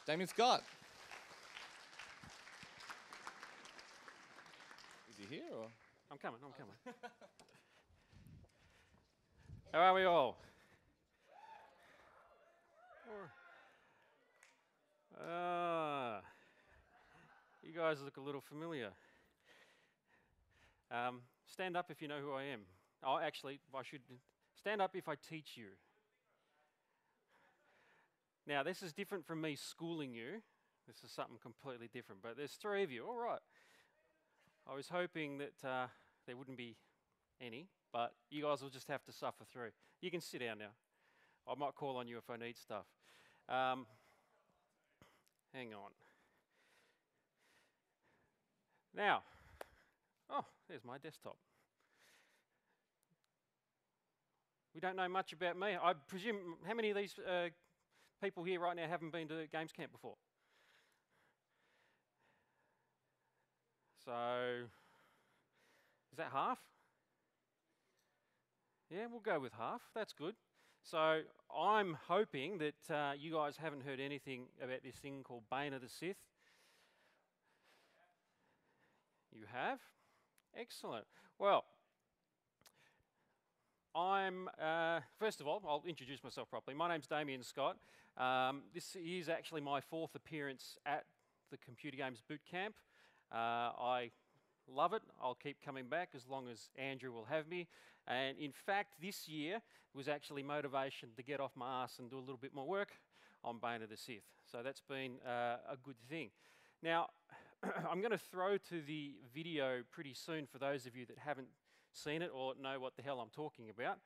Damian Scott. Is he here or? I'm coming. How are we all? You guys look a little familiar. Stand up if you know who I am. Oh, actually, I should stand up if I teach you. Now, this is different from me schooling you. This is something completely different, but there's three of you. All right. I was hoping that there wouldn't be any, but you guys will just have to suffer through. You can sit down now. I might call on you if I need stuff. Hang on. Now, there's my desktop. We don't know much about me. I presume, how many of these people here right now haven't been to Games Camp before? So, is that half? Yeah, we'll go with half. That's good. So, I'm hoping that you guys haven't heard anything about this thing called Bane of the Sith. You have? Excellent. Well, first of all, I'll introduce myself properly. My name's Damian Scott. This is actually my fourth appearance at the Computer Games Boot Camp. I love it. I'll keep coming back as long as Andrew will have me. And in fact, this year was actually motivation to get off my ass and do a little bit more work on Bane of the Sith. So that's been a good thing. Now, I'm going to throw to the video pretty soon for those of you that haven't seen it or know what the hell I'm talking about.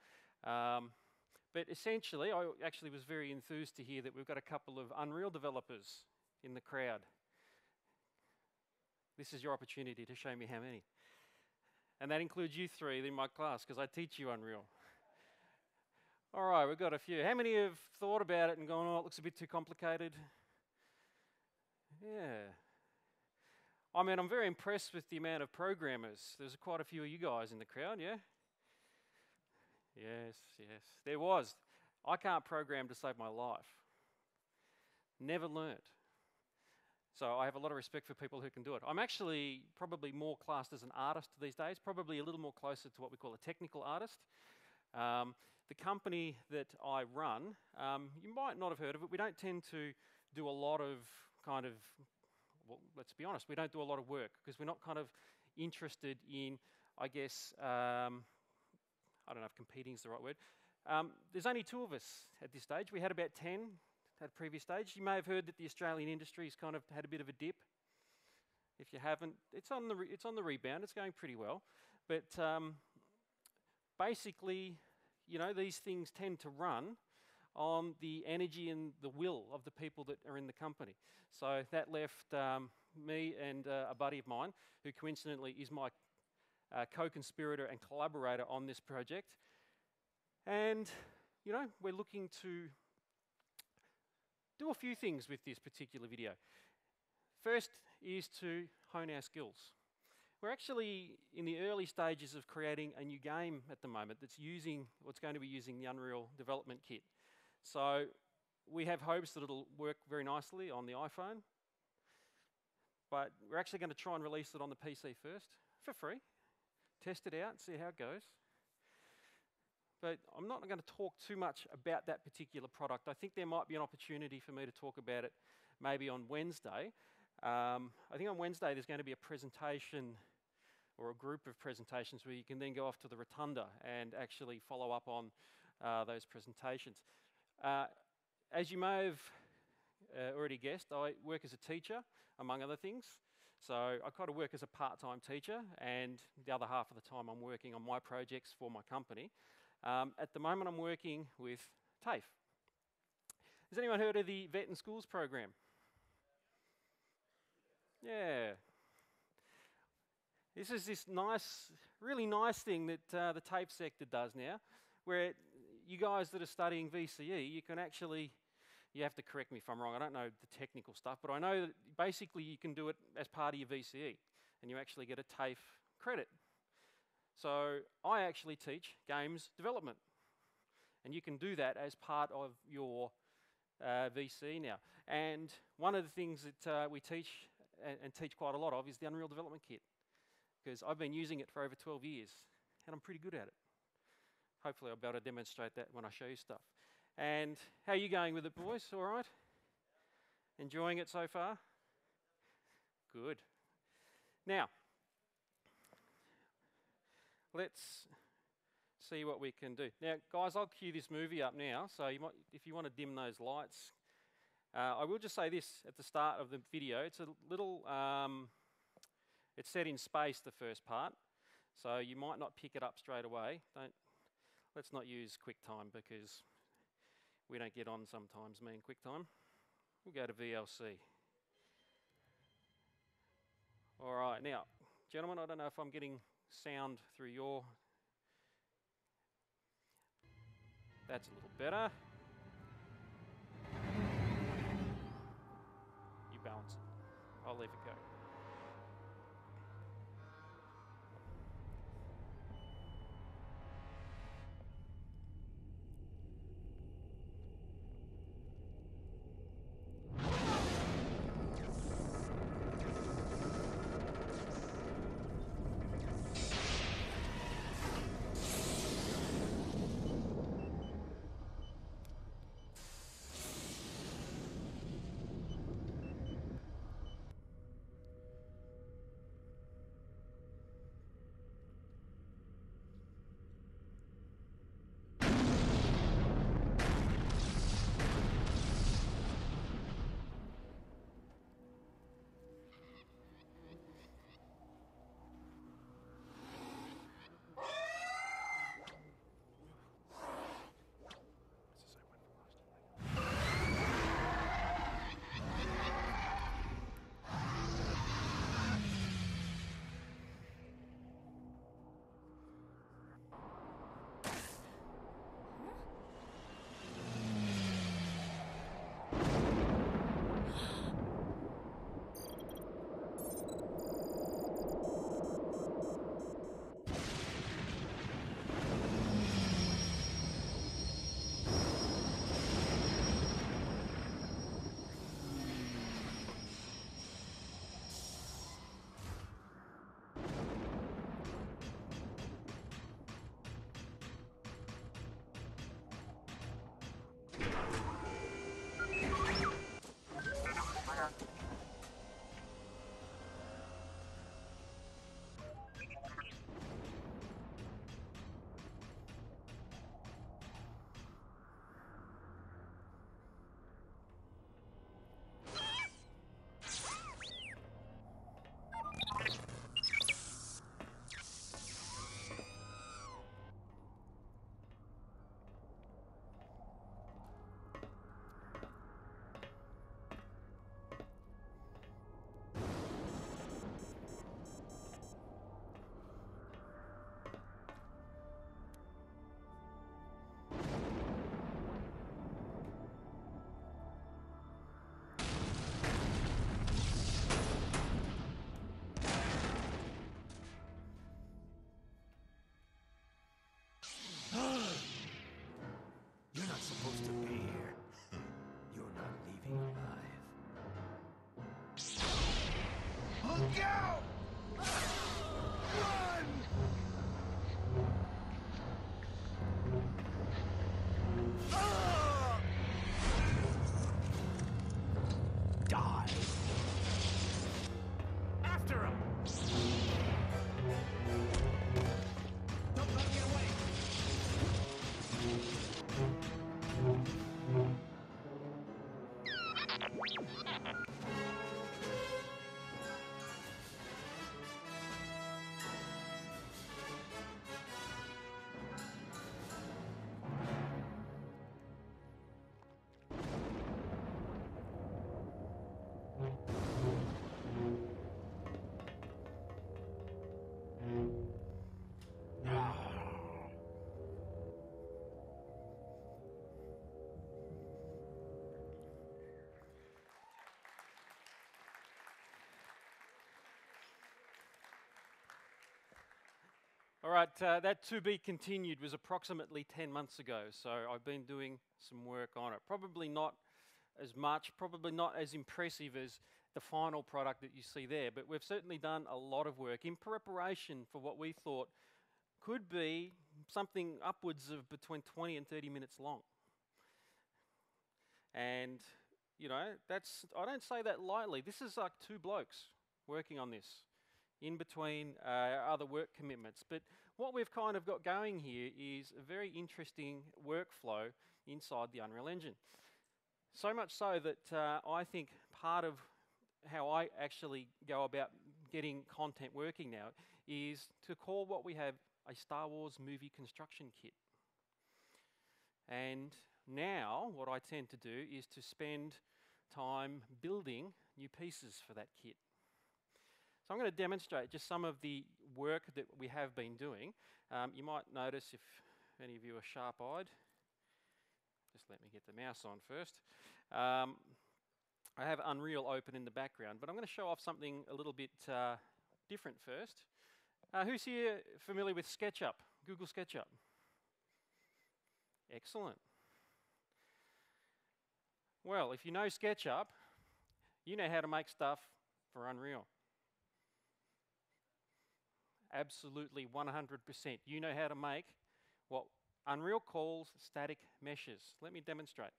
But essentially, I actually was very enthused to hear that we've got a couple of Unreal developers in the crowd. This is your opportunity to show me how many. And that includes you three in my class, because I teach you Unreal. All right, we've got a few. How many have thought about it and gone, oh, it looks a bit too complicated? Yeah. I mean, I'm very impressed with the amount of programmers. There's quite a few of you guys in the crowd, yeah? Yes. There was. I can't program to save my life. Never learnt. So I have a lot of respect for people who can do it. I'm actually probably more classed as an artist these days, probably a little more closer to what we call a technical artist. The company that I run, you might not have heard of it. We don't tend to do a lot of well, let's be honest, we don't do a lot of work because we're not kind of interested in, I guess, I don't know if competing is the right word. There's only two of us at this stage. We had about 10 at a previous stage. You may have heard that the Australian industry has kind of had a bit of a dip. If you haven't, it's on the rebound. It's going pretty well. But basically, you know, these things tend to run on the energy and the will of the people that are in the company. So that left me and a buddy of mine, who coincidentally is my co-conspirator and collaborator on this project. And, you know, we're looking to do a few things with this particular video. First is to hone our skills. We're actually in the early stages of creating a new game at the moment that's going to be using the Unreal Development Kit. So we have hopes that it'll work very nicely on the iPhone, but we're actually going to try and release it on the PC first for free, test it out, see how it goes. But I'm not going to talk too much about that particular product. I think there might be an opportunity for me to talk about it maybe on Wednesday. I think on Wednesday there's going to be a presentation or a group of presentations where you can then go off to the Rotunda and actually follow up on those presentations. As you may have already guessed, I work as a teacher, among other things. So I kind of work as a part-time teacher, and the other half of the time I'm working on my projects for my company. At the moment I'm working with TAFE. Has anyone heard of the Vet in Schools program? Yeah. This is this nice, really nice thing that the TAFE sector does now, where you guys that are studying VCE, you can actually, you have to correct me if I'm wrong, I don't know the technical stuff, but I know that basically you can do it as part of your VCE, and you actually get a TAFE credit. So I actually teach games development, and you can do that as part of your VC now. And one of the things that we teach and teach quite a lot of is the Unreal Development Kit, because I've been using it for over 12 years and I'm pretty good at it. Hopefully I'll be able to demonstrate that when I show you stuff. And how are you going with it, boys? All right? Enjoying it so far? Good. Now, let's see what we can do. Now, guys, I'll cue this movie up now, so you might, if you want to dim those lights. I will just say this at the start of the video. It's a little, it's set in space, the first part, so you might not pick it up straight away. Let's not use QuickTime because we don't get on sometimes, me and QuickTime. We'll go to VLC. All right, now, gentlemen, I don't know if I'm getting sound through your... That's a little better. You balance it. I'll leave it go. You're not supposed to be here. You're not leaving alive. Look out! Run! Die! After him! Don't let me get away! All right, that to be continued was approximately 10 months ago, so I've been doing some work on it. Probably not as much, probably not as impressive as the final product that you see there, but we've certainly done a lot of work in preparation for what we thought could be something upwards of between 20 and 30 minutes long. And, you know, I don't say that lightly. This is like two blokes working on this in between other work commitments. But what we've kind of got going here is a very interesting workflow inside the Unreal Engine. So much so that I think part of how I actually go about getting content working now is to call what we have a Star Wars movie construction kit. And now what I tend to do is to spend time building new pieces for that kit. So I'm going to demonstrate just some of the work that we have been doing. You might notice, if any of you are sharp-eyed, just let me get the mouse on first. I have Unreal open in the background, but I'm going to show off something a little bit different first. Who's here familiar with SketchUp, Google SketchUp? Excellent. Well, if you know SketchUp, you know how to make stuff for Unreal. Absolutely 100%. You know how to make what Unreal calls static meshes. Let me demonstrate.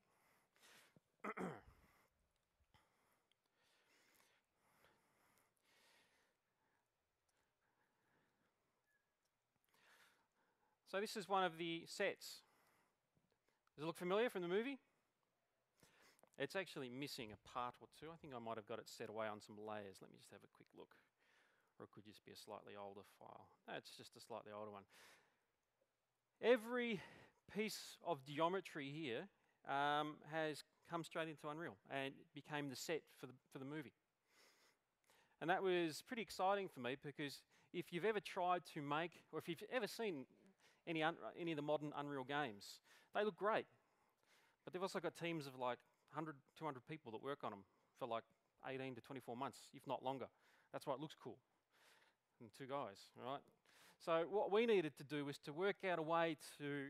So this is one of the sets. Does it look familiar from the movie? It's actually missing a part or two. I think I might have got it set away on some layers. Let me just have a quick look. Or it could just be a slightly older file. No, it's just a slightly older one. Every piece of geometry here has come straight into Unreal and became the set for the movie. And that was pretty exciting for me, because if you've ever tried to make, or if you've ever seen any of the modern Unreal games, they look great. But they've also got teams of like 100, 200 people that work on them for like 18 to 24 months, if not longer. That's why it looks cool. And two guys, right? So what we needed to do was to work out a way to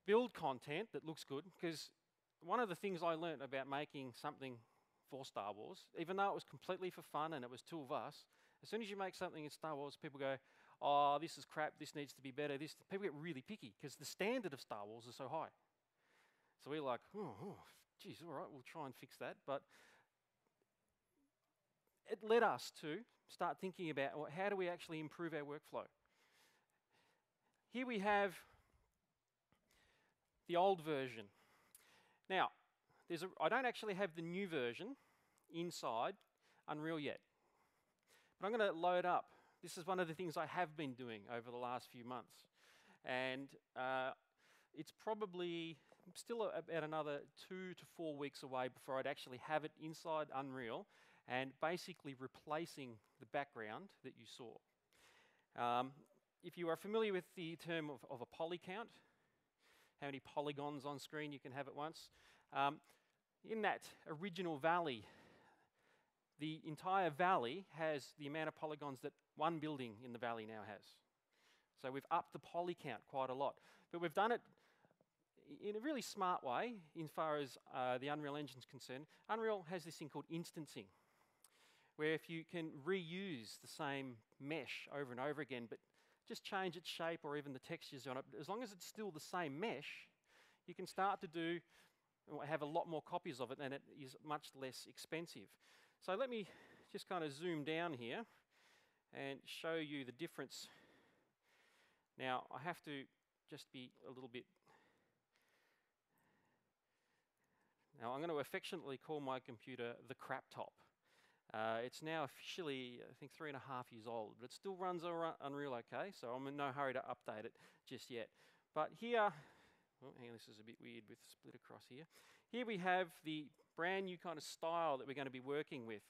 build content that looks good, because one of the things I learned about making something for Star Wars, even though it was completely for fun and it was two of us, as soon as you make something in Star Wars, people go, oh, this is crap, this needs to be better. People get really picky because the standard of Star Wars is so high. So we're like, geez, all right, we'll try and fix that. But it led us to start thinking about, well, how do we actually improve our workflow? Here we have the old version. Now, I don't actually have the new version inside Unreal yet. But I'm going to load up. This is one of the things I have been doing over the last few months. And it's probably still about another 2 to 4 weeks away before I'd actually have it inside Unreal and basically replacing the background that you saw. If you are familiar with the term of a poly count, how many polygons on screen you can have at once, in that original valley, the entire valley has the amount of polygons that one building in the valley now has. So we've upped the poly count quite a lot. But we've done it in a really smart way, in far as the Unreal Engine is concerned. Unreal has this thing called instancing, where if you can reuse the same mesh over and over again, but just change its shape or even the textures on it, as long as it's still the same mesh, you can start to have a lot more copies of it, and it is much less expensive. So let me just kind of zoom down here and show you the difference. Now, I have to just be a little bit... Now, I'm going to affectionately call my computer the crap top. It's now officially, I think, 3.5 years old, but it still runs Unreal okay, so I'm in no hurry to update it just yet. But here, oh, hang on, this is a bit weird with split across here. Here we have the brand new kind of style that we're going to be working with.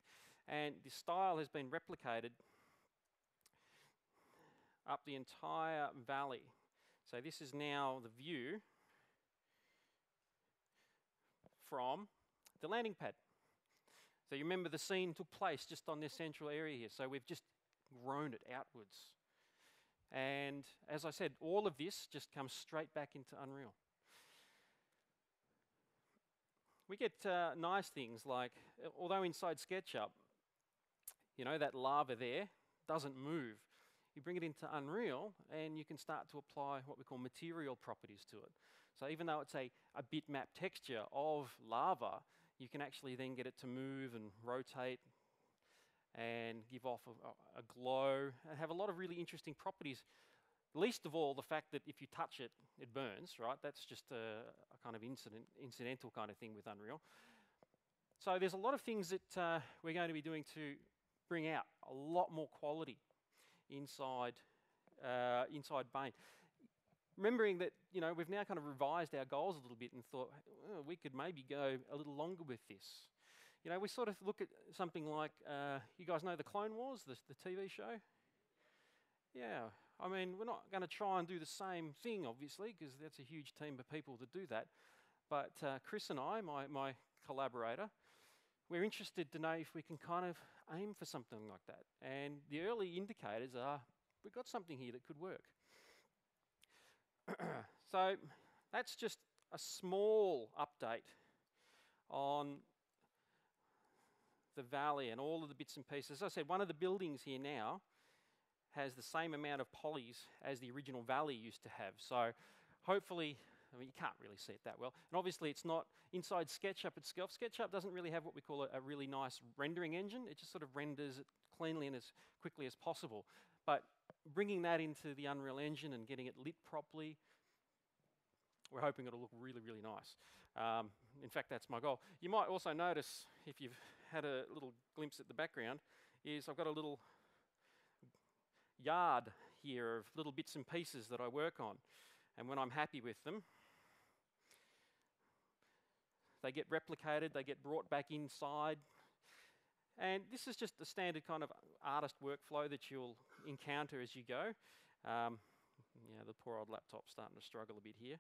And the style has been replicated up the entire valley. So this is now the view from the landing pad. So you remember the scene took place just on this central area here. So we've just grown it outwards. And as I said, all of this just comes straight back into Unreal. We get nice things like, although inside SketchUp, that lava there doesn't move. You bring it into Unreal and you can start to apply what we call material properties to it. So even though it's a bitmap texture of lava, you can actually then get it to move and rotate and give off a glow and have a lot of really interesting properties. Least of all, the fact that if you touch it, it burns, right? That's just a kind of incidental kind of thing with Unreal. So there's a lot of things that we're going to be doing to bring out a lot more quality inside Bane. Remembering that, we've now kind of revised our goals a little bit and thought, oh, we could maybe go a little longer with this. We sort of look at something like, you guys know the Clone Wars, the TV show? Yeah, I mean, we're not going to try and do the same thing, obviously, because that's a huge team of people to do that. But Chris and I, my collaborator, we're interested to know if we can kind of aim for something like that. And the early indicators are, we've got something here that could work. So that's just a small update on the valley and all of the bits and pieces. As I said, one of the buildings here now has the same amount of polys as the original valley used to have. So hopefully, I mean, you can't really see it that well. And obviously it's not inside SketchUp itself. SketchUp doesn't really have what we call a really nice rendering engine. It just sort of renders it cleanly and as quickly as possible. But bringing that into the Unreal Engine and getting it lit properly, we're hoping it'll look really, really nice. In fact, that's my goal. You might also notice, if you've had a little glimpse at the background, is I've got a little yard here of little bits and pieces that I work on. And when I'm happy with them, they get replicated, they get brought back inside. And this is just a standard kind of artist workflow that you'll encounter as you go. The poor old laptop's starting to struggle a bit here.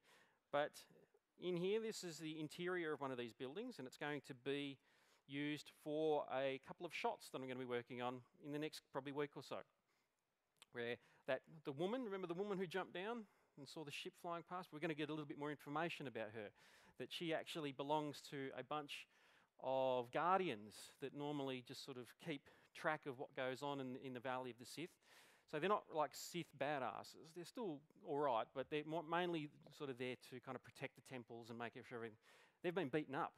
But in here, this is the interior of one of these buildings, and it's going to be used for a couple of shots that I'm going to be working on in the next probably week or so. Where remember the woman who jumped down and saw the ship flying past? We're going to get a little bit more information about her. That she actually belongs to a bunch of guardians that normally just sort of keep track of what goes on in the Valley of the Sith. So they're not like Sith badasses. They're still all right, but they're mainly sort of there to kind of protect the temples and make sure everything. They've been beaten up.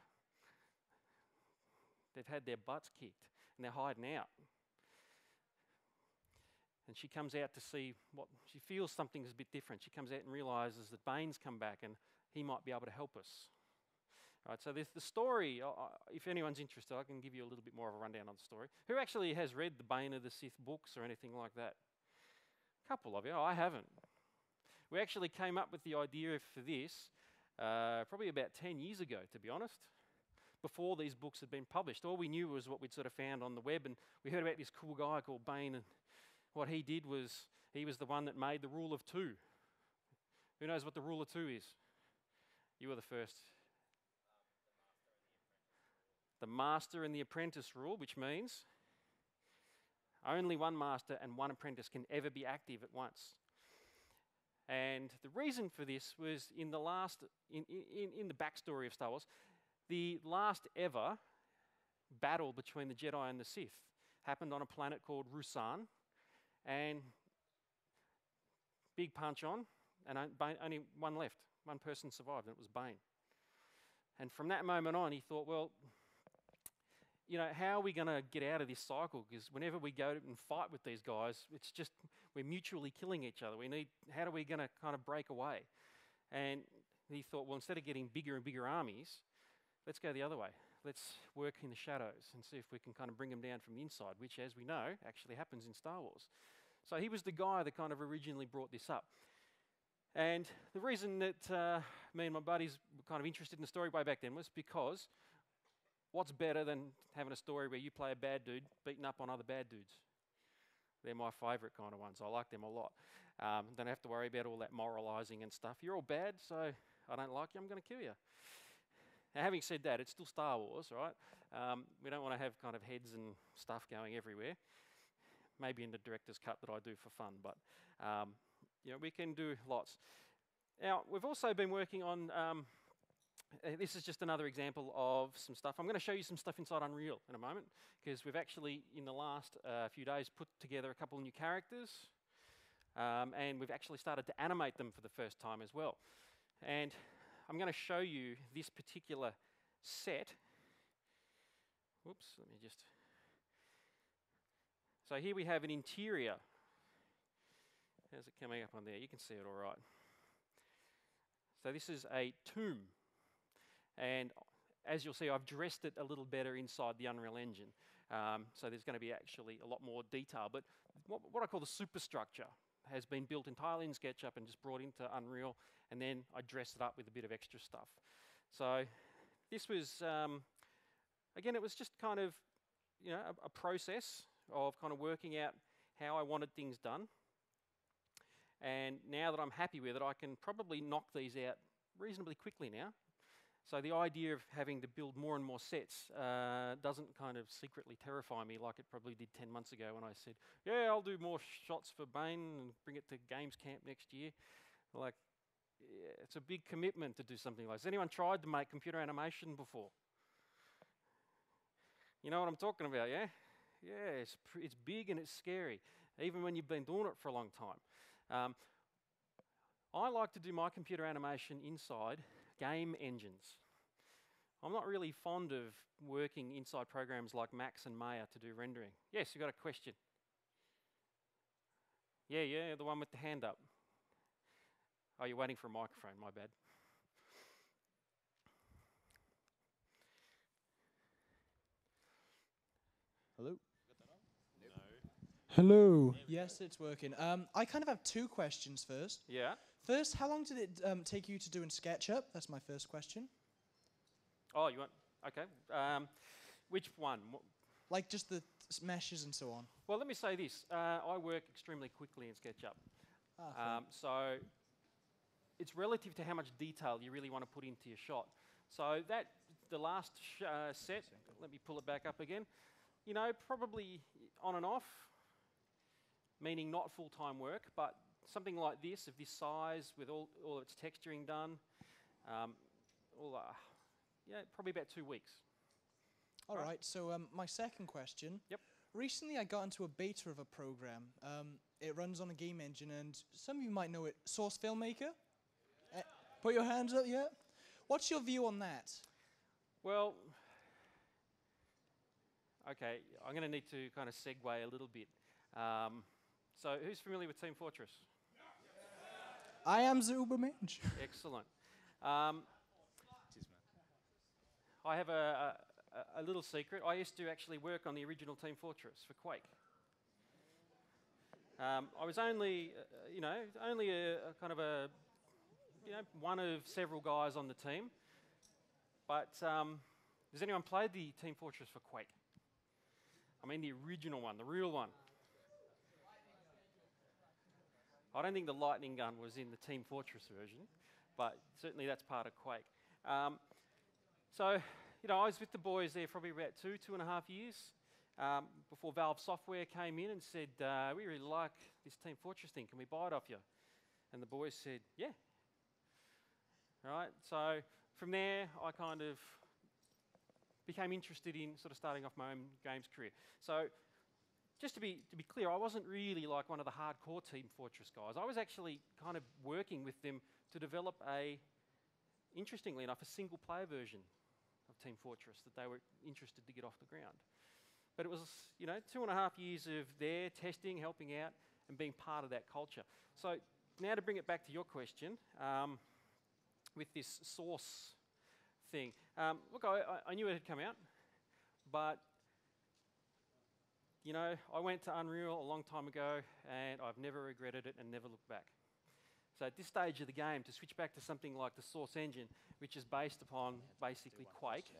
They've had their butts kicked, and they're hiding out. And she comes out to see she feels something's a bit different. She comes out and realises that Bane's come back and he might be able to help us. Right, so there's the story. If anyone's interested, I can give you a little bit more of a rundown on the story. Who actually has read the Bane of the Sith books or anything like that? A couple of you. I haven't. We actually came up with the idea for this probably about 10 years ago, to be honest, before these books had been published. All we knew was what we'd sort of found on the web, and we heard about this cool guy called Bane, and what he did was he was the one that made the rule of two. Who knows what the rule of two is? You were the first. The master and the apprentice rule, which means only one master and one apprentice can ever be active at once. And the reason for this was in the backstory of Star Wars, the last ever battle between the Jedi and the Sith happened on a planet called Rusan, and big punch on, and only one left. One person survived, and it was Bane. And from that moment on, he thought, well, how are we going to get out of this cycle? Because whenever we go and fight with these guys, it's just we're mutually killing each other. How are we going to kind of break away? And he thought, well, instead of getting bigger and bigger armies, let's go the other way. Let's work in the shadows and see if we can kind of bring them down from the inside, which, as we know, actually happens in Star Wars. So he was the guy that kind of originally brought this up. And the reason that me and my buddies were kind of interested in the story way back then was because what's better than having a story where you play a bad dude beating up on other bad dudes? They're my favourite kind of ones. I like them a lot. Don't have to worry about all that moralising and stuff. You're all bad, so I don't like you, I'm going to kill you. Now, having said that, it's still Star Wars, right? We don't want to have kind of heads and stuff going everywhere. Maybe in the director's cut that I do for fun, but we can do lots. Now, we've also been working on This is just another example of some stuff. I'm going to show you some stuff inside Unreal in a moment, because we've actually, in the last few days, put together a couple of new characters, and we've actually started to animate them for the first time as well. And I'm going to show you this particular set. Whoops, let me just... So here we have an interior. How's it coming up on there? You can see it all right. So this is a tomb. And as you'll see, I've dressed it a little better inside the Unreal Engine. So there's going to be actually a lot more detail. But what I call the superstructure has been built entirely in SketchUp and just brought into Unreal. And then I dressed it up with a bit of extra stuff. So this was, again, it was just kind of, you know, a process of kind of working out how I wanted things done. And now that I'm happy with it, I can probably knock these out reasonably quickly now. So the idea of having to build more and more sets doesn't kind of secretly terrify me like it probably did 10 months ago when I said, yeah, I'll do more shots for Bane and bring it to Games Camp next year. Like, yeah, it's a big commitment to do something like this. Has anyone tried to make computer animation before? You know what I'm talking about, yeah? Yeah, it's big and it's scary, even when you've been doing it for a long time. I like to do my computer animation inside game engines. I'm not really fond of working inside programs like Max and Maya to do rendering. Yes, you got a question? Yeah, the one with the hand up. Oh, you're waiting for a microphone, my bad. Hello? No. Hello. Yes, it's working. I kind of have two questions first. Yeah. First, how long did it take you to do in SketchUp? That's my first question. Oh, you want... Okay. Which one? Like just the meshes and so on. Well, let me say this. I work extremely quickly in SketchUp. So it's relative to how much detail you really want to put into your shot. So the last set, let me pull it back up again, you know, probably on and off, meaning not full-time work, but something like this, of this size, with all of its texturing done, yeah, probably about 2 weeks. All right, so my second question. Yep. Recently I got into a beta of a program. It runs on a game engine, and some of you might know it, Source Filmmaker. Put your hands up, yeah? What's your view on that? Well, okay, I'm going to need to kind of segue a little bit. So who's familiar with Team Fortress? I am the Ubermensch. Excellent. I have a little secret. I used to actually work on the original Team Fortress for Quake. I was only, only a kind of a, one of several guys on the team. But has anyone played the Team Fortress for Quake? I mean the original one, the real one. I don't think the lightning gun was in the Team Fortress version, but certainly that's part of Quake. So, I was with the boys there probably about 2.5 years before Valve Software came in and said, we really like this Team Fortress thing, can we buy it off you? And the boys said, yeah. Right, so from there I kind of became interested in sort of starting off my own games career. So just to be clear, I wasn't really like one of the hardcore Team Fortress guys. I was actually kind of working with them to develop interestingly enough, a single player version of Team Fortress that they were interested to get off the ground. But it was, 2.5 years of their testing, helping out, and being part of that culture. So now to bring it back to your question, with this Source thing. Look, I knew it had come out, but I went to Unreal a long time ago, and I've never regretted it and never looked back. So at this stage of the game, to switch back to something like the Source engine, which is based upon basically Quake,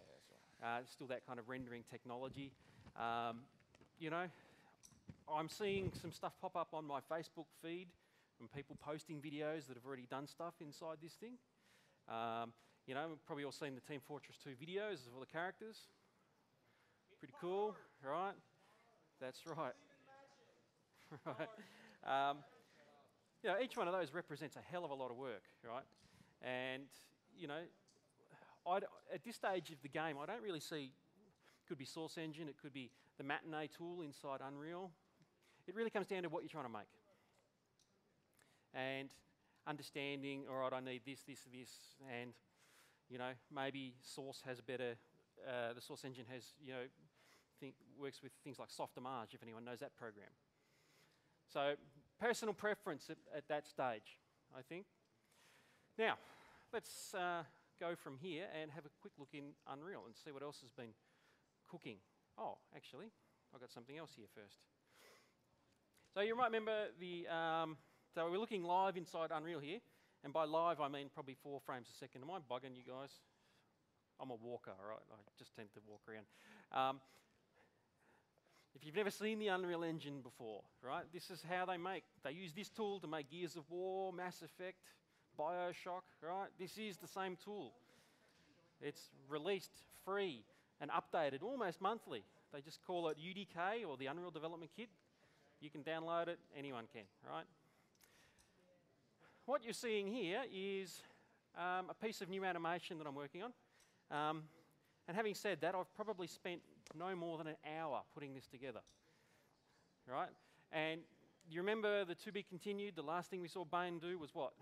still that kind of rendering technology. I'm seeing some stuff pop up on my Facebook feed from people posting videos that have already done stuff inside this thing. We've probably all seen the Team Fortress 2 videos of all the characters. Pretty cool, right? That's right. Right. Each one of those represents a hell of a lot of work, right? And, at this stage of the game, I don't really see, could be Source Engine, it could be the Matinee tool inside Unreal. It really comes down to what you're trying to make. And understanding, all right, I need this, and, you know, maybe Source has better, the Source Engine has, you know, works with things like Soft Image, if anyone knows that program. So, personal preference at that stage, I think. Now, let's go from here and have a quick look in Unreal and see what else has been cooking. Oh, actually, I've got something else here first. So you might remember so we're looking live inside Unreal here, and by live I mean probably 4 frames a second. Am I bugging you guys? I'm a walker, right? I just tend to walk around. If you've never seen the Unreal Engine before, right, this is how they use this tool to make Gears of War, Mass Effect, BioShock, right? This is the same tool. It's released free and updated almost monthly. They just call it UDK or the Unreal Development Kit. You can download it, anyone can, right? What you're seeing here is a piece of new animation that I'm working on. And having said that, I've probably spent no more than an hour putting this together, right? And you remember the to be continued, the last thing we saw Bane do was what?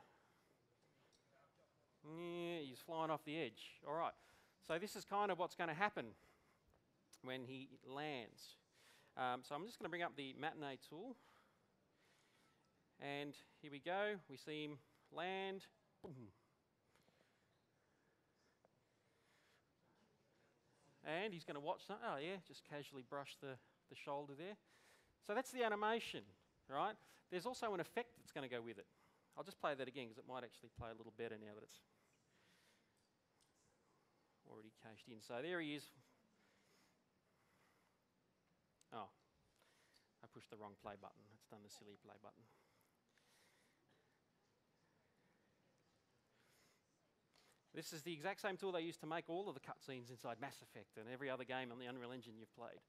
Yeah, he's flying off the edge. All right. So this is kind of what's going to happen when he lands. So I'm just going to bring up the Matinee tool. And here we go. We see him land. Boom. And he's going to watch that. Oh, yeah, just casually brush the shoulder there. So that's the animation, right? There's also an effect that's going to go with it. I'll just play that again because it might actually play a little better now that it's already cached in. So there he is. Oh, I pushed the wrong play button. It's done the silly play button. This is the exact same tool they used to make all of the cutscenes inside Mass Effect and every other game on the Unreal Engine you've played.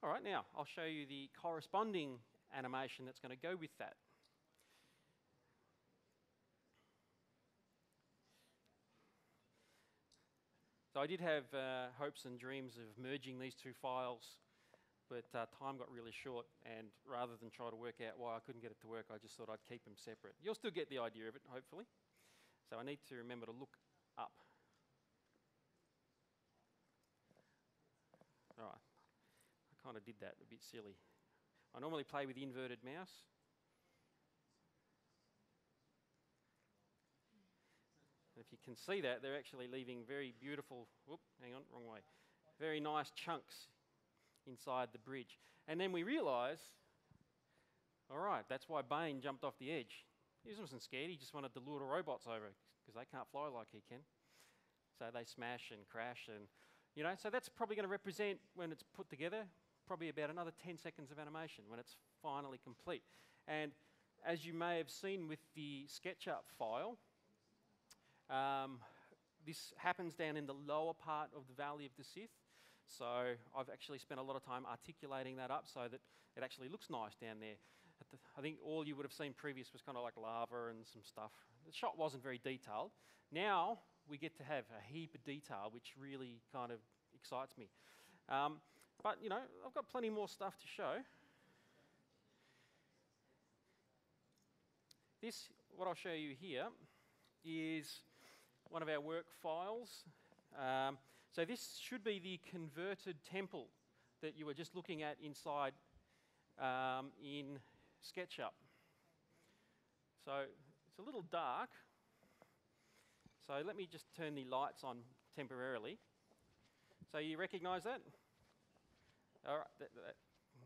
All right, now I'll show you the corresponding animation that's going to go with that. So I did have hopes and dreams of merging these two files, but time got really short, and rather than try to work out why I couldn't get it to work, I just thought I'd keep them separate. You'll still get the idea of it, hopefully. So I need to remember to look up. All right, I kind of did that a bit silly. I normally play with the inverted mouse. And if you can see that, they're actually leaving very beautiful, whoop, hang on, wrong way, very nice chunks inside the bridge. And then we realise, all right, that's why Bane jumped off the edge. He wasn't scared, he just wanted to lure the robots over because they can't fly like he can. So they smash and crash and, you know, so that's probably going to represent, when it's put together, probably about another 10 seconds of animation when it's finally complete. And as you may have seen with the SketchUp file, this happens down in the lower part of the Valley of the Sith. So I've actually spent a lot of time articulating that up so that it actually looks nice down there. I think all you would have seen previous was kind of like lava and some stuff. The shot wasn't very detailed. Now we get to have a heap of detail, which really kind of excites me. But, you know, I've got plenty more stuff to show. This, what I'll show you here, is one of our work files. So this should be the converted temple that you were just looking at inside in SketchUp. So it's a little dark. So let me just turn the lights on temporarily. So you recognise that? All right,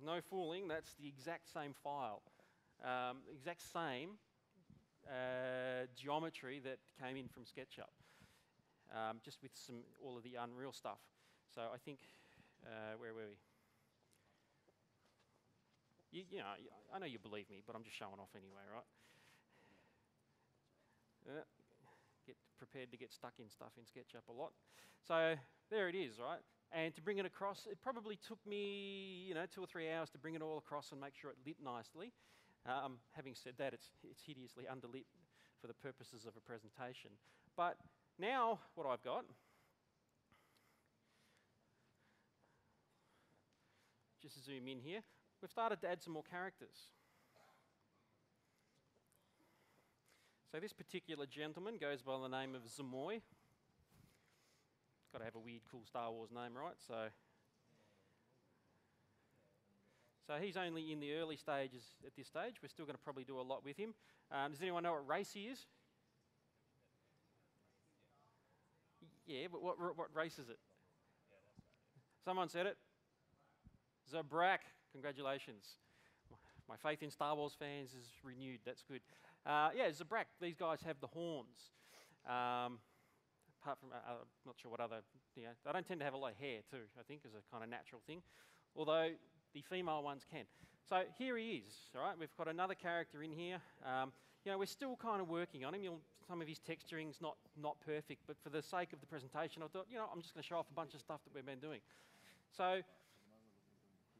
no fooling, that's the exact same file. Exact same geometry that came in from SketchUp. Just with all of the Unreal stuff. So I think, where were we? You know, I know you believe me, but I'm just showing off anyway, right? Get prepared to get stuck in stuff in SketchUp a lot. So there it is, right? And to bring it across, it probably took me, you know, 2 or 3 hours to bring it all across and make sure it lit nicely. Having said that, it's hideously underlit for the purposes of a presentation. But now what I've got, just to zoom in here, we've started to add some more characters. So this particular gentleman goes by the name of Zamoy. Got to have a weird, cool Star Wars name, right? So he's only in the early stages at this stage. We're still going to probably do a lot with him. Does anyone know what race he is? Yeah, but what race is it? Someone said it. Zabrak. Congratulations. My faith in Star Wars fans is renewed. That's good. Yeah, Zabrak. These guys have the horns. Apart from, I'm not sure what other, they don't tend to have a lot of hair too, I think, as a kind of natural thing. Although the female ones can. So here he is, all right? We've got another character in here. We're still kind of working on him. Some of his texturing's not perfect, but for the sake of the presentation, I thought, I'm just going to show off a bunch of stuff that we've been doing. So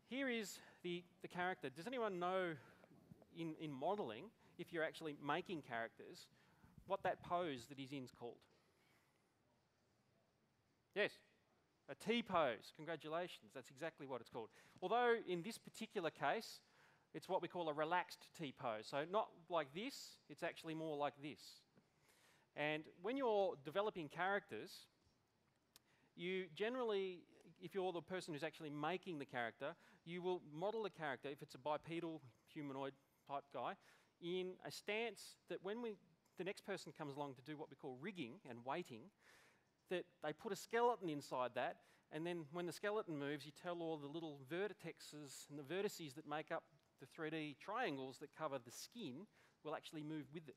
here is the character. Does anyone know in modelling, if you're actually making characters, what that pose that he's in is called? Yes, a T-pose. Congratulations, that's exactly what it's called. Although in this particular case, it's what we call a relaxed T-pose. So not like this, it's actually more like this. And when you're developing characters, you generally, if you're the person who's actually making the character, you will model the character, if it's a bipedal humanoid type guy, in a stance that when the next person comes along to do what we call rigging and weighting, that they put a skeleton inside that, and then when the skeleton moves, you tell all the little vertexes and the vertices that make up the 3D triangles that cover the skin will actually move with it.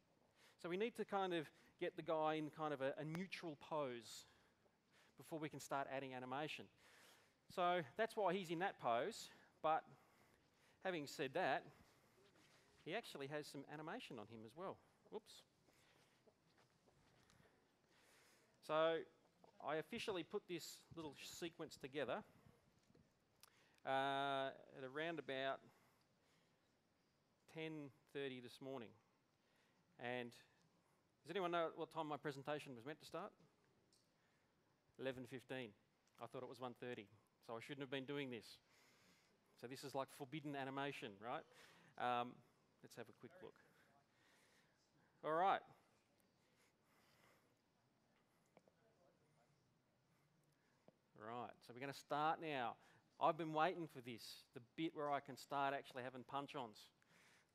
So we need to kind of get the guy in kind of a neutral pose before we can start adding animation. So that's why he's in that pose, but having said that, he actually has some animation on him as well. Whoops. So I officially put this little sequence together at around about 10:30 this morning. And does anyone know what time my presentation was meant to start? 11:15. I thought it was 1:30, so I shouldn't have been doing this. So this is like forbidden animation, right? Let's have a quick look. All right. Right, so we're going to start now. I've been waiting for this, the bit where I can start actually having punch-ons,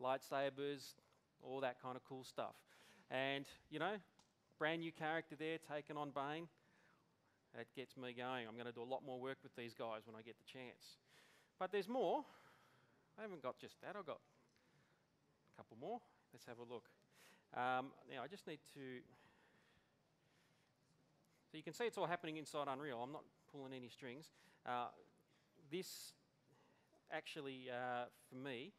lightsabers, all that kind of cool stuff. And, brand new character there, taking on Bane. That gets me going. I'm going to do a lot more work with these guys when I get the chance. But there's more. I haven't got just that. I've got a couple more. Let's have a look. Now, I just need to... So you can see it's all happening inside Unreal. I'm not pulling any strings. This actually, for me,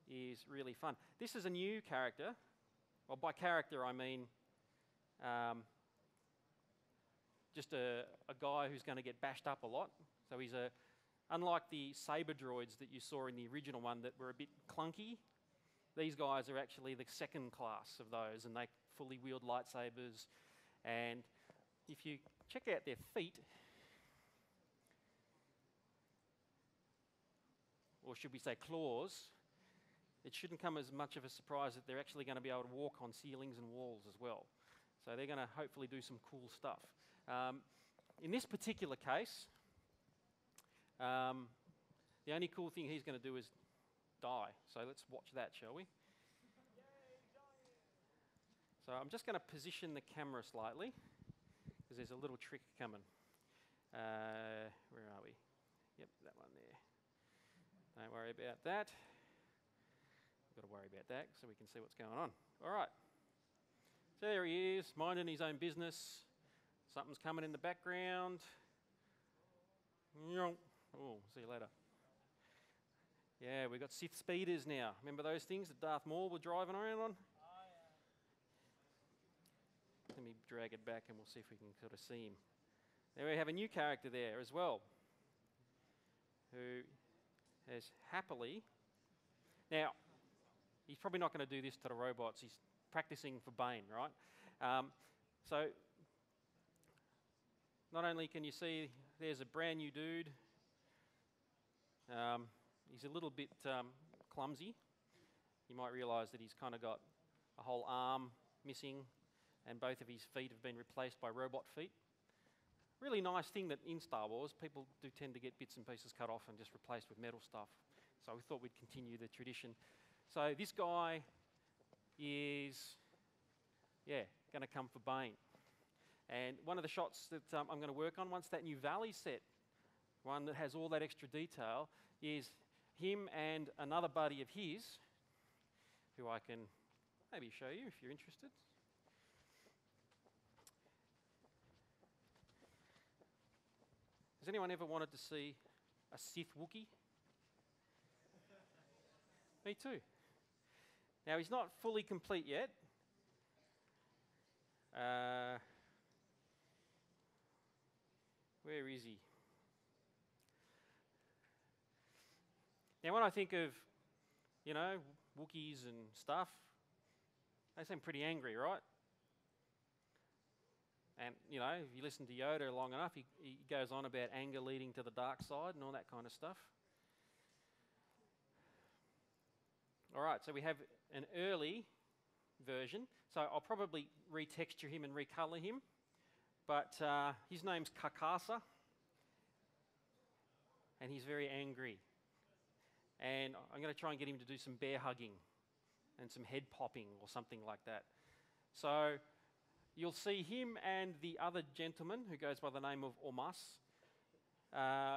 is really fun. This is a new character. Well, by character, I mean just a guy who's going to get bashed up a lot. So he's unlike the saber droids that you saw in the original one that were a bit clunky, these guys are actually the second class of those, and they fully wield lightsabers. And if you check out their feet, or should we say claws, it shouldn't come as much of a surprise that they're actually going to be able to walk on ceilings and walls as well. So they're going to hopefully do some cool stuff. In this particular case, the only cool thing he's going to do is die. So let's watch that, shall we? So I'm just going to position the camera slightly, because there's a little trick coming. Where are we? Yep, that one there. Don't worry about that. We've got to worry about that so we can see what's going on. All right. So there he is, minding his own business. Something's coming in the background. Oh, see you later. Yeah, we've got Sith speeders now. Remember those things that Darth Maul were driving around on? Let me drag it back and we'll see if we can sort of see him. There we have a new character there as well, who has happily... Now, he's probably not going to do this to the robots. He's practicing for Bane, right? So not only can you see there's a brand new dude, he's a little bit clumsy. You might realise that he's kind of got a whole arm missing and both of his feet have been replaced by robot feet. Really nice thing that in Star Wars, people do tend to get bits and pieces cut off and just replaced with metal stuff. So we thought we'd continue the tradition. So this guy is, going to come for Bane. And one of the shots that I'm going to work on, once that new valley set, one that has all that extra detail, is him and another buddy of his, who I can maybe show you if you're interested. Has anyone ever wanted to see a Sith Wookiee? Me too. Now, he's not fully complete yet. Where is he? Now, when I think of, Wookiees and stuff, they seem pretty angry, right? And, if you listen to Yoda long enough, he goes on about anger leading to the dark side and all that kind of stuff. All right, so we have an early version. So I'll probably retexture him and recolour him. But his name's Carcassa, and he's very angry. And I'm going to try and get him to do some bear hugging and some head popping or something like that. So you'll see him and the other gentleman who goes by the name of Ormus,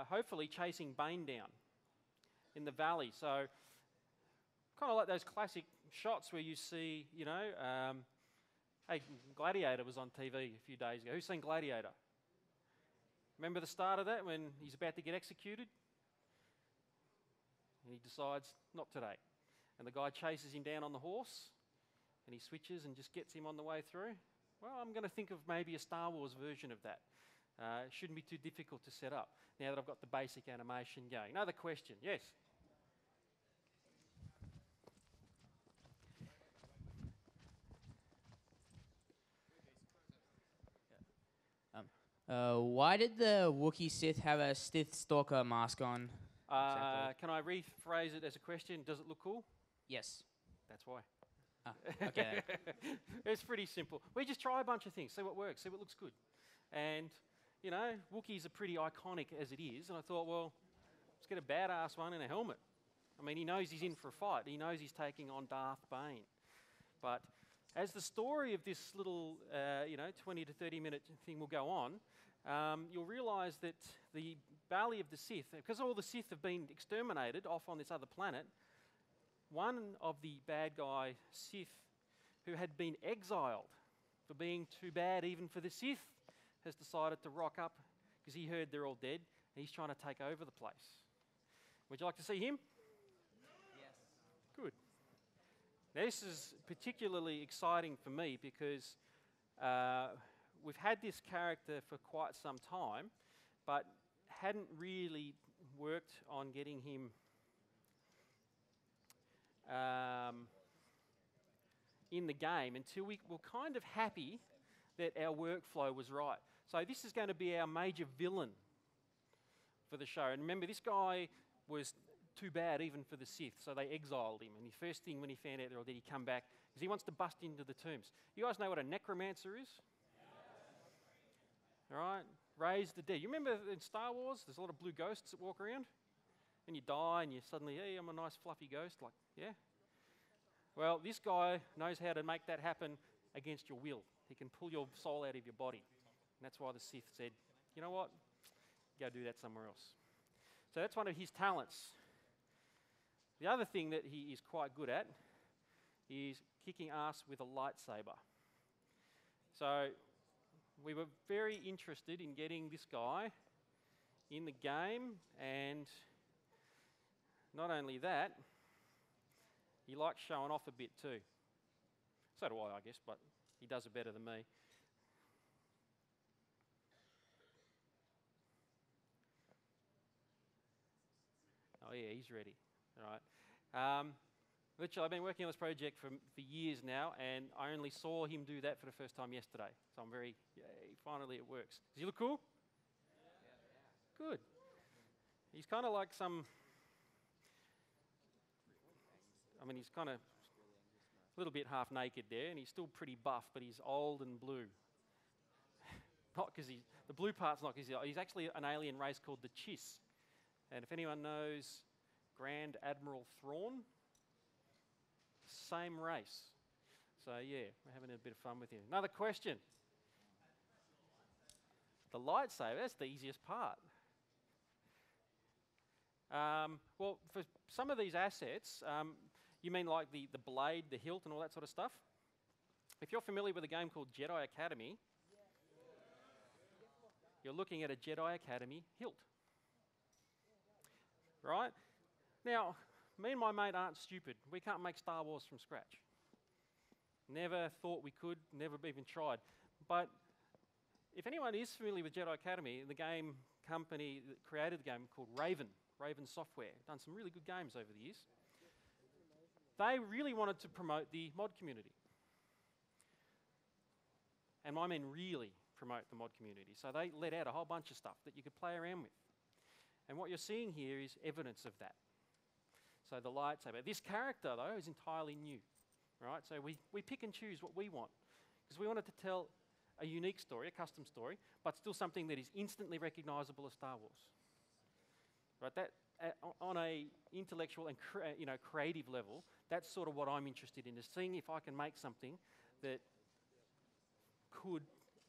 hopefully chasing Bane down in the valley. So kind of like those classic shots where you see, hey, Gladiator was on TV a few days ago. Who's seen Gladiator? Remember the start of that when he's about to get executed? And he decides, not today. And the guy chases him down on the horse and he switches and just gets him on the way through. Well, I'm going to think of maybe a Star Wars version of that. It shouldn't be too difficult to set up now that I've got the basic animation going. Another question, yes? Why did the Wookiee Sith have a Sith Stalker mask on? Exactly. Can I rephrase it as a question? Does it look cool? Yes. That's why. Okay. It's pretty simple. We just try a bunch of things, see what works, see what looks good. And, Wookiees are pretty iconic as it is, and I thought, well, let's get a badass one in a helmet. I mean, he knows he's in for a fight. He knows he's taking on Darth Bane. But as the story of this little, 20 to 30 minute thing will go on, you'll realise that the Valley of the Sith, because all the Sith have been exterminated off on this other planet, one of the bad guy Sith who had been exiled for being too bad even for the Sith has decided to rock up because he heard they're all dead and he's trying to take over the place. Would you like to see him? Yes. Good. Now, this is particularly exciting for me because we've had this character for quite some time, but hadn't really worked on getting him in the game until we were kind of happy that our workflow was right. So this is going to be our major villain for the show. And remember, this guy was too bad even for the Sith, so they exiled him. And the first thing when he found out they're all dead, he come back because he wants to bust into the tombs. You guys know what a necromancer is? All right, raise the dead. You remember in Star Wars, there's a lot of blue ghosts that walk around? And you die and you suddenly, hey, I'm a nice fluffy ghost, like, yeah? Well, this guy knows how to make that happen against your will. He can pull your soul out of your body. And that's why the Sith said, you know what? Go do that somewhere else. So that's one of his talents. The other thing that he is quite good at is kicking ass with a lightsaber. So we were very interested in getting this guy in the game, and not only that, he likes showing off a bit too. So do I guess, but he does it better than me. Oh yeah, he's ready. All right. Literally, I've been working on this project for years now, and I only saw him do that for the first time yesterday. So I'm very, yay, finally it works. Does he look cool? Good. He's kind of like he's kind of a little bit half naked there, and he's still pretty buff, but he's old and blue. Not because the blue part's not because he's actually an alien race called the Chiss. And if anyone knows Grand Admiral Thrawn, same race. So yeah, we're having a bit of fun with him. Another question. The lightsaber, that's the easiest part. Well, for some of these assets, you mean like the blade, the hilt, and all that sort of stuff? If you're familiar with a game called Jedi Academy, you're looking at a Jedi Academy hilt. Right? Now, me and my mate aren't stupid. We can't make Star Wars from scratch. Never thought we could, never even tried. But if anyone is familiar with Jedi Academy, the game company that created the game called Raven Software, done some really good games over the years. They really wanted to promote the mod community. And I mean really promote the mod community. So they let out a whole bunch of stuff that you could play around with. And what you're seeing here is evidence of that. So the lightsaber. This character, though, is entirely new. Right? So we pick and choose what we want. Because we wanted to tell a unique story, a custom story, but still something that is instantly recognisable as Star Wars. Right? That on a intellectual and creative level, that's sort of what I'm interested in, is seeing if I can make something that could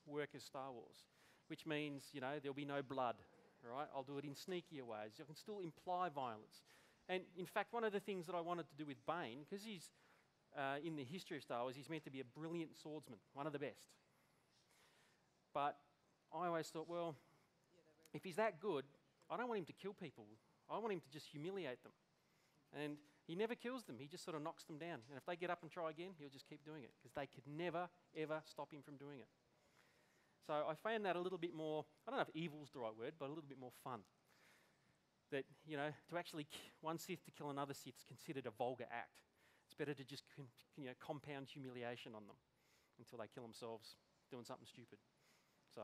work as Star Wars, which means, there'll be no blood, right? I'll do it in sneakier ways. I can still imply violence. And in fact, one of the things that I wanted to do with Bane, because he's in the history of Star Wars, he's meant to be a brilliant swordsman, one of the best. But I always thought, well, if he's that good, I don't want him to kill people. I want him to just humiliate them. And he never kills them. He just sort of knocks them down. And if they get up and try again, he'll just keep doing it, because they could never, ever stop him from doing it. So I found that a little bit more, I don't know if evil's the right word, but a little bit more fun. That, to actually, one Sith to kill another Sith is considered a vulgar act. It's better to just compound humiliation on them until they kill themselves doing something stupid. So,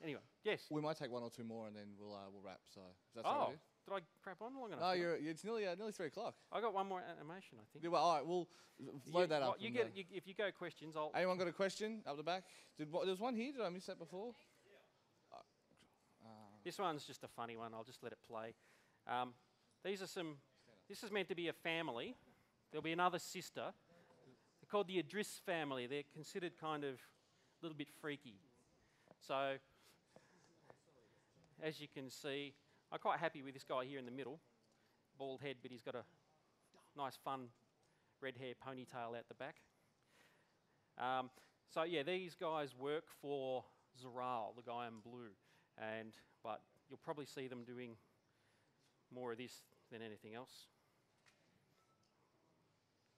anyway, yes? We might take one or two more and then we'll wrap, so is that all right? Did I crap on long enough? No, it's nearly 3 o'clock. I got one more animation, I think. Yeah, well, all right, we'll load that up. If you go questions, I'll... Anyone got a question up the back? There was one here. Did I miss that before? This one's just a funny one. I'll just let it play. This is meant to be a family. There'll be another sister. They're called the Idris family. They're considered kind of a little bit freaky. So, as you can see, I'm quite happy with this guy here in the middle. Bald head, but he's got a nice, fun red hair ponytail out the back. So yeah, these guys work for Zoral, the guy in blue. But you'll probably see them doing more of this than anything else.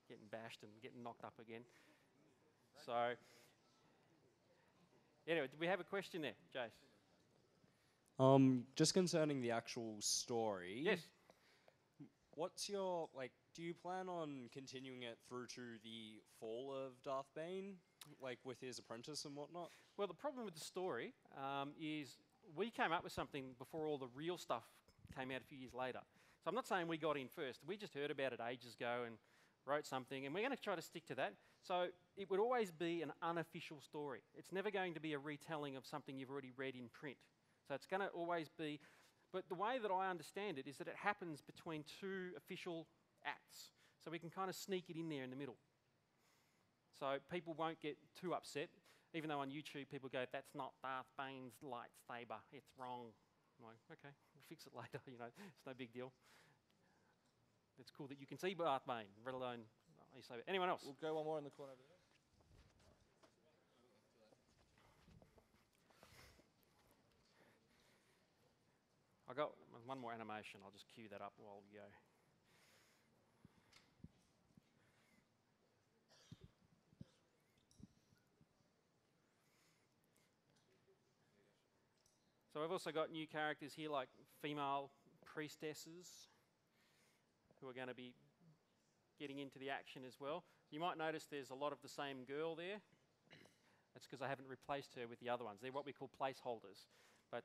Getting bashed and getting knocked up again. So, anyway, did we have a question there, Jace? Just concerning the actual story. Yes. What's your, do you plan on continuing it through to the fall of Darth Bane, with his apprentice and whatnot? Well, the problem with the story is we came up with something before all the real stuff came out a few years later. So I'm not saying we got in first. We just heard about it ages ago and wrote something, and we're going to try to stick to that. So it would always be an unofficial story. It's never going to be a retelling of something you've already read in print. So it's going to always be, but the way that I understand it is that it happens between two official acts. So we can kind of sneak it in there in the middle. So people won't get too upset, even though on YouTube people go, that's not Darth Bane's lightsaber, it's wrong. I'm like, okay, we'll fix it later, it's no big deal. It's cool that you can see Darth Bane, let alone lightsaber. Anyone else? We'll go one more in the corner over there. I got one more animation. I'll just cue that up while we go. So I've also got new characters here, like female priestesses, who are going to be getting into the action as well. You might notice there's a lot of the same girl there. That's because I haven't replaced her with the other ones. They're what we call placeholders. But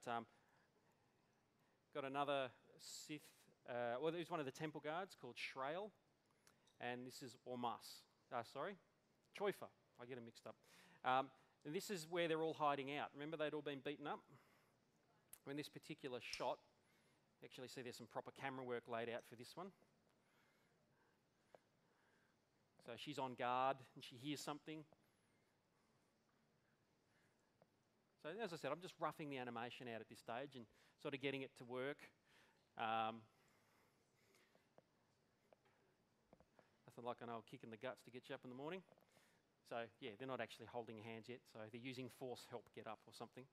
got another Sith, well, there's one of the temple guards called Shrael, and this is Choifa. I get them mixed up. And this is where they're all hiding out. Remember, they'd all been beaten up? In this particular shot, you actually see there's some proper camera work laid out for this one. So she's on guard and she hears something. So as I said, I'm just roughing the animation out at this stage and sort of getting it to work. Nothing like an old kick in the guts to get you up in the morning. So yeah, they're not actually holding your hands yet, so they're using force help get up or something.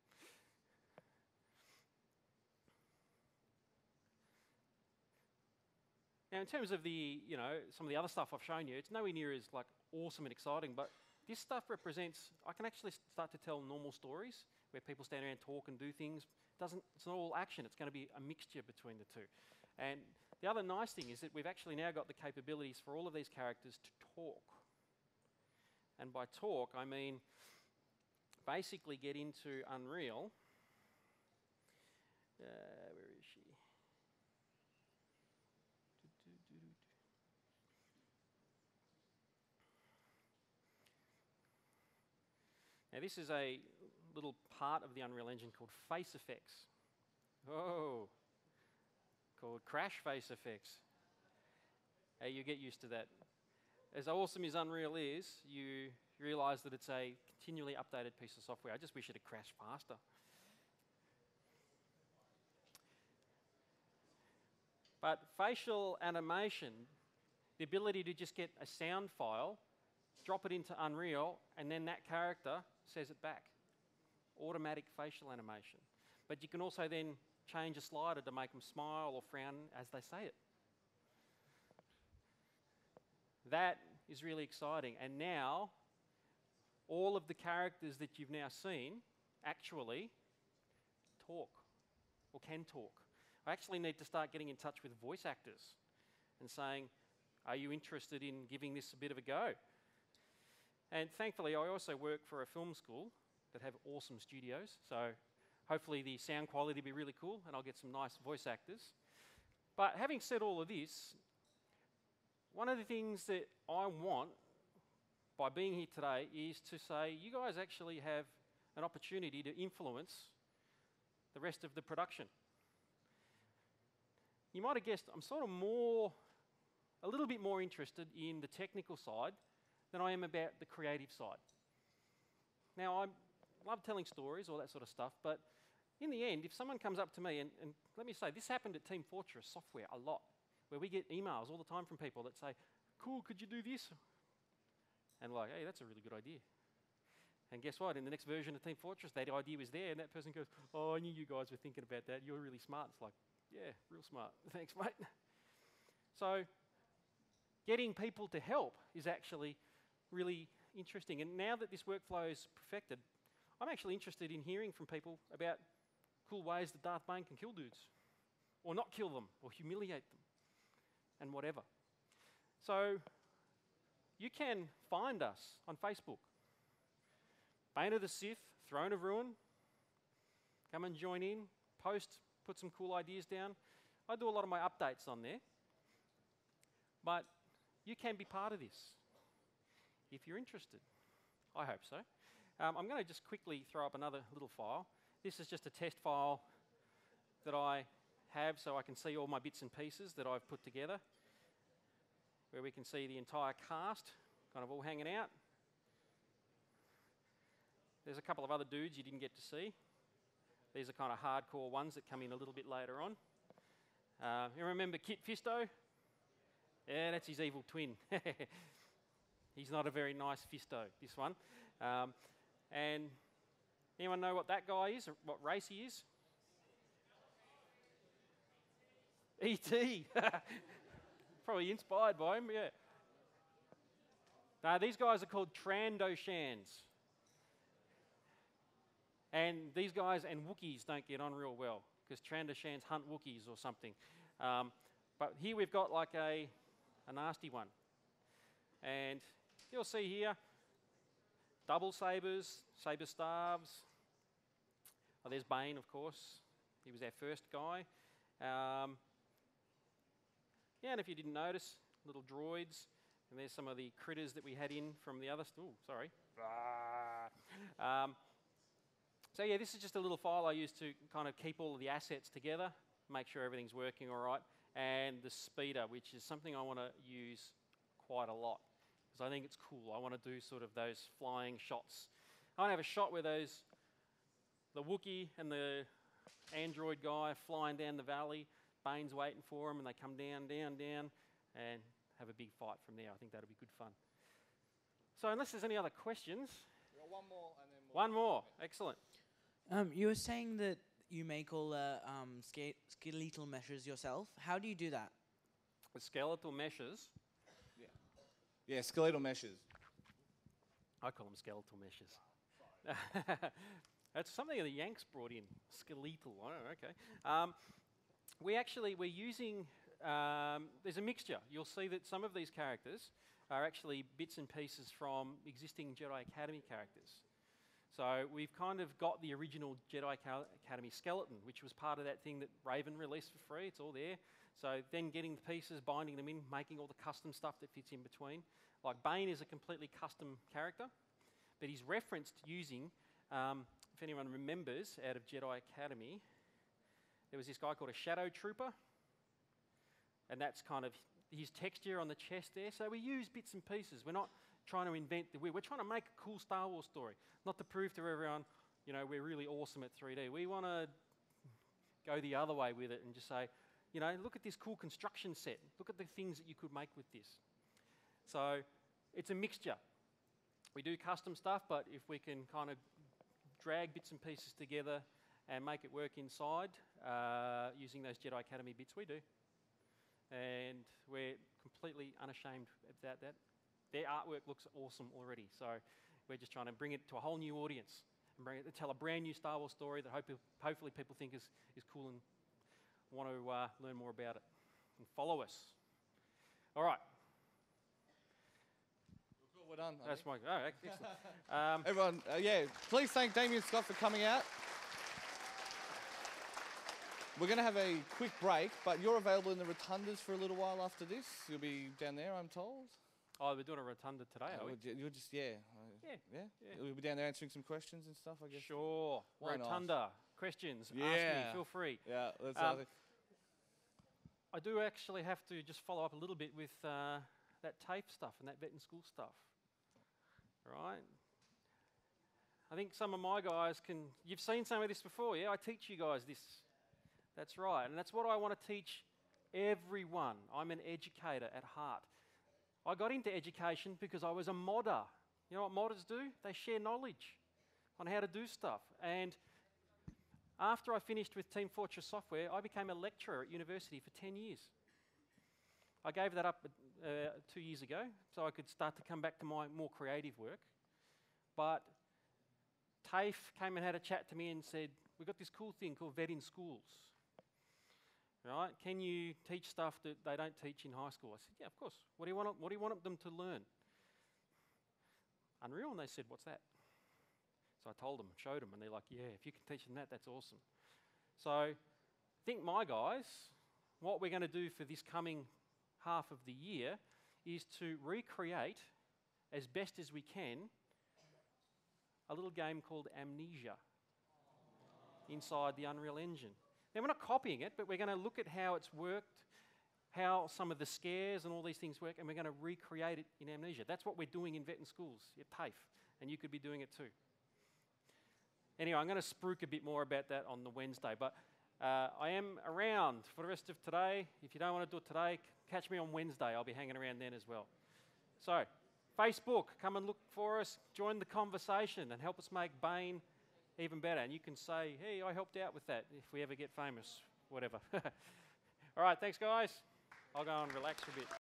Now, in terms of the, some of the other stuff I've shown you, it's nowhere near as like awesome and exciting, but this stuff represents, I can actually start to tell normal stories where people stand around and talk and do things. It's not all action, it's going to be a mixture between the two. And the other nice thing is that we've actually now got the capabilities for all of these characters to talk. And by talk, I mean basically get into Unreal. Where is she? Now this is a little part of the Unreal Engine called face effects. Oh, called crash face effects. Hey, you get used to that. As awesome as Unreal is, you realise that it's a continually updated piece of software. I just wish it had crashed faster. But facial animation, the ability to just get a sound file, drop it into Unreal, and then that character says it back. Automatic facial animation. But you can also then change a slider to make them smile or frown as they say it. That is really exciting. And now, all of the characters that you've now seen actually talk or can talk. I actually need to start getting in touch with voice actors and saying, are you interested in giving this a bit of a go? And thankfully, I also work for a film school that have awesome studios, so hopefully the sound quality will be really cool and I'll get some nice voice actors. But having said all of this, one of the things that I want by being here today is to say you guys actually have an opportunity to influence the rest of the production. You might have guessed I'm sort of a little bit more interested in the technical side than I am about the creative side. Now, I love telling stories, all that sort of stuff, but in the end, if someone comes up to me, and let me say, this happened at Team Fortress Software a lot, where we get emails all the time from people that say, cool, could you do this? And like, hey, that's a really good idea. And guess what? In the next version of Team Fortress, that idea was there, and that person goes, oh, I knew you guys were thinking about that. You're really smart. It's like, yeah, real smart. Thanks, mate. So getting people to help is actually really interesting. And now that this workflow is perfected, I'm actually interested in hearing from people about cool ways that Darth Bane can kill dudes, or not kill them, or humiliate them, and whatever. So you can find us on Facebook. Bane of the Sith, Throne of Ruin. Come and join in, post, put some cool ideas down. I do a lot of my updates on there. But you can be part of this if you're interested. I hope so. I'm going to just quickly throw up another little file. This is just a test file that I have so I can see all my bits and pieces that I've put together, where we can see the entire cast kind of all hanging out. There's a couple of other dudes you didn't get to see. These are kind of hardcore ones that come in a little bit later on. You remember Kit Fisto? Yeah, that's his evil twin. He's not a very nice Fisto, this one. And anyone know what that guy is, or what race he is? E.T. Probably inspired by him, yeah. No, these guys are called Trandoshans. And these guys and Wookiees don't get on real well, because Trandoshans hunt Wookiees or something. But here we've got like a nasty one. And you'll see here, double sabers, saber staves. Oh, there's Bane, of course. He was our first guy. Yeah, and if you didn't notice, little droids. And there's some of the critters that we had in from the other... Oh, sorry. So yeah, this is just a little file I use to kind of keep all of the assets together, make sure everything's working all right. And the speeder, which is something I want to use quite a lot, because I think it's cool. I want to do sort of those flying shots. I want to have a shot where the Wookiee and the android guy flying down the valley, Bane's waiting for them, and they come down, down, down, and have a big fight from there. I think that'll be good fun. So unless there's any other questions... One more and then One more. Excellent. You were saying that you make all the skeletal meshes yourself. How do you do that? The skeletal meshes... Yeah, skeletal meshes. I call them skeletal meshes. That's something that the Yanks brought in. Skeletal. Oh, okay. We're using... there's a mixture. You'll see that some of these characters are actually bits and pieces from existing Jedi Academy characters. So we've kind of got the original Jedi Academy skeleton, which was part of that thing that Raven released for free. It's all there. So then getting the pieces, binding them in, making all the custom stuff that fits in between. Like Bane is a completely custom character, but he's referenced using, if anyone remembers, out of Jedi Academy, there was this guy called a Shadow Trooper, and that's kind of his texture on the chest there. So we use bits and pieces. We're not trying to invent the wheel. We're trying to make a cool Star Wars story, not to prove to everyone, you know, we're really awesome at 3D. We want to go the other way with it and just say, you know, look at this cool construction set. Look at the things that you could make with this. So it's a mixture. We do custom stuff, but if we can kind of drag bits and pieces together and make it work inside using those Jedi Academy bits, we do. And we're completely unashamed about that. Their artwork looks awesome already, so we're just trying to bring it to a whole new audience and tell a brand new Star Wars story that hopefully people think is cool and want to learn more about it and follow us. All right. We're done. That's my... Oh, excellent. Everyone, please thank Damian Scott for coming out. We're going to have a quick break, but you're available in the rotundas for a little while after this. You'll be down there, I'm told. Oh, we're doing a rotunda today, are we? You're just, yeah. You'll be down there answering some questions and stuff, I guess. Sure. Why Rotunda. not? Questions. Yeah. Ask me. Feel free. Yeah, that's I do actually have to just follow up a little bit with that TAFE stuff and that vet and school stuff. Right? I think some of my guys can... You've seen some of this before, yeah? I teach you guys this. That's right. And that's what I want to teach everyone. I'm an educator at heart. I got into education because I was a modder. You know what modders do? They share knowledge on how to do stuff. And after I finished with Team Fortress Software, I became a lecturer at university for 10 years. I gave that up 2 years ago so I could start to come back to my more creative work. But TAFE came and had a chat to me and said, we've got this cool thing called Vet in Schools. Right? Can you teach stuff that they don't teach in high school? I said, yeah, of course. What do you want them to learn? Unreal. And they said, what's that? So I told them, showed them, and they're like, yeah, if you can teach them that, that's awesome. So I think my guys, what we're going to do for this coming half of the year is to recreate, as best as we can, a little game called Amnesia inside the Unreal Engine. Now, we're not copying it, but we're going to look at how it's worked, how some of the scares and all these things work, and we're going to recreate it in Amnesia. That's what we're doing in Vet and Schools at TAFE, and you could be doing it too. Anyway, I'm going to spruik a bit more about that on the Wednesday, but I am around for the rest of today. If you don't want to do it today, catch me on Wednesday. I'll be hanging around then as well. So, Facebook, come and look for us, join the conversation, and help us make Bane even better. And you can say, hey, I helped out with that if we ever get famous, whatever. All right, thanks, guys. I'll go and relax for a bit.